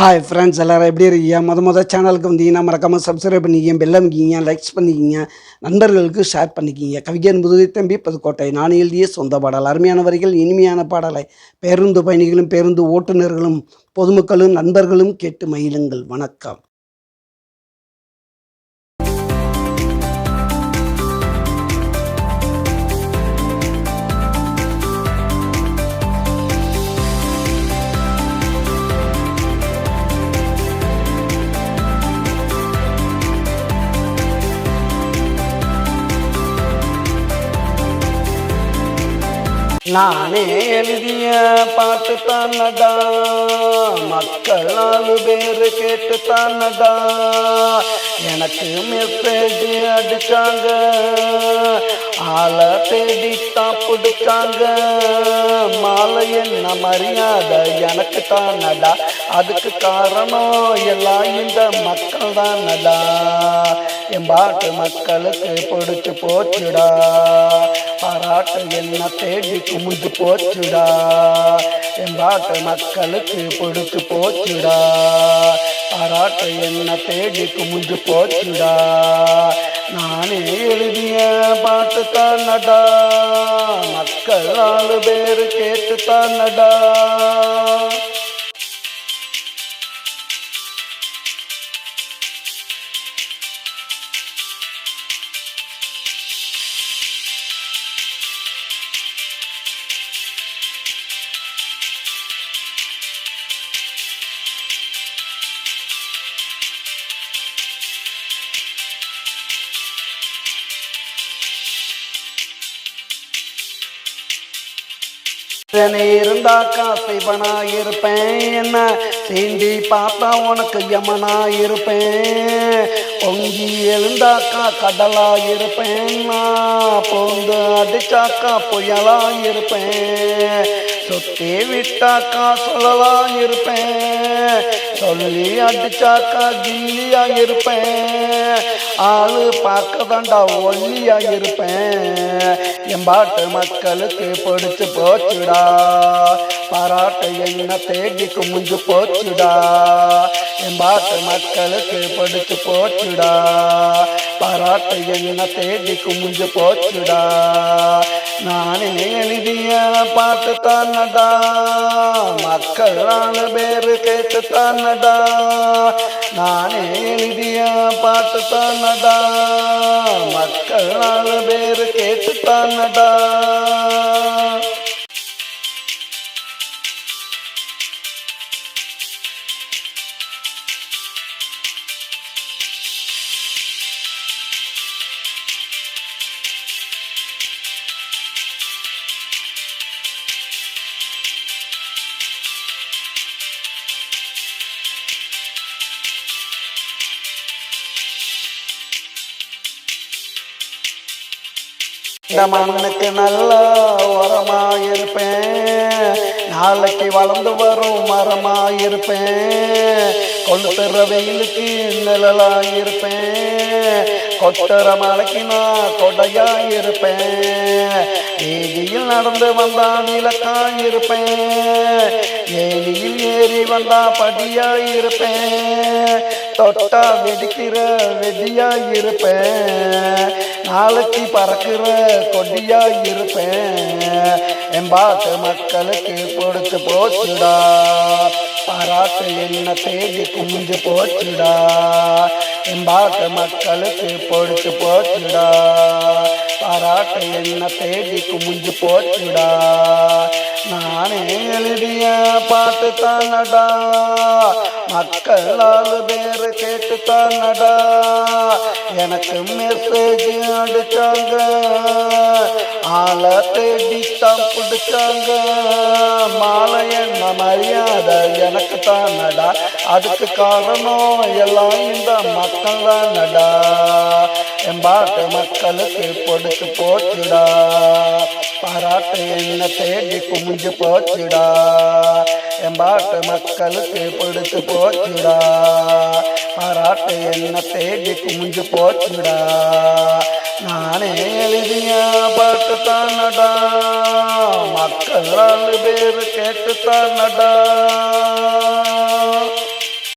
Hi friends எல்லோரும் எப்படி இருக்கீங்க? சேனலுக்கு வந்தீங்கன்னா மறக்காமல் சப்ஸ்கிரைப் பண்ணிக்கிங்க, பெல் அமைக்கிங்க, லைக்ஸ் பண்ணிக்கிங்க, நண்பர்களுக்கு ஷேர் பண்ணிக்கிங்க. கவிஞன் புதுவை தம்பி புதுக்கோட்டை. நான் எழுதிய சொந்த பாடல். அருமையான வரிகள், இனிமையான பாடலை பேருந்து பயணிகளும் பேருந்து ஓட்டுநர்களும் பொதுமக்களும் நண்பர்களும் கேட்டு மகிழுங்கள். வணக்கம். நானே எழுதிய பாட்டு தானடா, மக்கள் 4 பேரு கேட்டு தானடா, எனக்கு மெசேஜ் அடிச்சாங்க, ஆளை தேடித்தான் பிடிச்சாங்க. மாலை என்ன மரியாதை எனக்கு தானடா, அதுக்கு காரணம் எல்லாம் இந்த மக்கள் தானடா. என் பாட்டு மக்களுக்கு பிடிச்சு போச்சுடா, பாராட்டு என்ன தேடி குமிஞ்சு போச்சுடா. என் பாட்டு மக்களுக்கு பிடிச்சு போச்சுடா, பாராட்டு என்ன தேடி குமிஞ்சு போச்சுடா. நானே எழுதிய பாட்டு தானடா, மக்கள் 4 பேரு கேட்டு தானடா. இருந்தா காசைவனா இருப்பேன், என்ன சீண்டி பார்த்தா உனக்கு யமனா இருப்பேன். பொங்கி எழுந்தாக்கா கடலா இருப்பேன், நான் பொந்து அடிச்சாக்கா புயலா இருப்பேன். சுத்தி விட்டாக்கா சொல்லலா இருப்பேன், சொல்லி அடிச்சாக்கா கில்லியா இருப்பேன். ஆளு பார்க்க தாண்டா ஒல்லியா இருப்பேன். என் பாட்டு மக்களுக்கு பிடிச்சு போச்சுடா, பாராட்டு என்ன தேடி குமிஞ்சு போச்சுடா. என் பாட்டு மக்களுக்கு பிடிச்சு போச்சுடா, பாராட்டு என்ன தேடி குமிஞ்சு போச்சுடா. நானே எழுதிய பாட்டு தானடா, மக்கள் 4 பேரு கேட்டு தானடா. நானே எழுதிய பாட்டு தானடா, மக்கள் 4 பேரு கேட்டு தானடா. இந்த மண்ணுக்கு நல்ல உரமாயிருப்பேன், நாளைக்கு வளர்ந்து வரும் மரமாயிருப்பேன். கொளுத்துற வெயிலுக்கு நிழலாயிருப்பேன், கொட்டுற மலைக்கு நான் கொடையாயிருப்பேன். வீதியில் நடந்து வந்தா விளக்காயிருப்பேன், ஏரியில் ஏறி வந்தா படியாயிருப்பேன். தொட்டா வெடிக்கிற வெடியாயிருப்பேன், நாளைக்கு பறக்கிற கொடியாயிருப்பேன். என் பாட்டு மக்களுக்கு பிடிச்சு போச்சுடா, பாராட்டு என்ன தேடி குமிஞ்சு போச்சுடா. என் பாட்டு மக்களுக்கு பிடிச்சு போச்சுடா, பாராட்டு என்ன தேடி குமிஞ்சு போச்சுடா. நானே எழுதிய பாட்டு தானடா, மக்கள் 4 பேரு கேட்டு தானடா. எனக்கு மெசேஜ் அடிச்சாங்க, ஆளை தேடித்தான் பிடிச்சாங்க. மாலை என்ன மரியாதை எனக்கு தானடா, அதுக்கு காரணம் எல்லாம் இந்த மக்கள் தானடா. என் பாட்டு மக்களுக்கு பிடிச்சு போச்சுடா, பாராட்டு என்ன தேடி குமிஞ்சு போச்சுடா. என் பாட்டு மக்களுக்கு பிடிச்சு போச்சுடா, பாராட்டு என்ன தேடி குமிஞ்சு போச்சுடா. நானே எழுதிய பாட்டு தானடா, மக்கள் 4 பேரு கேட்டு தானடா.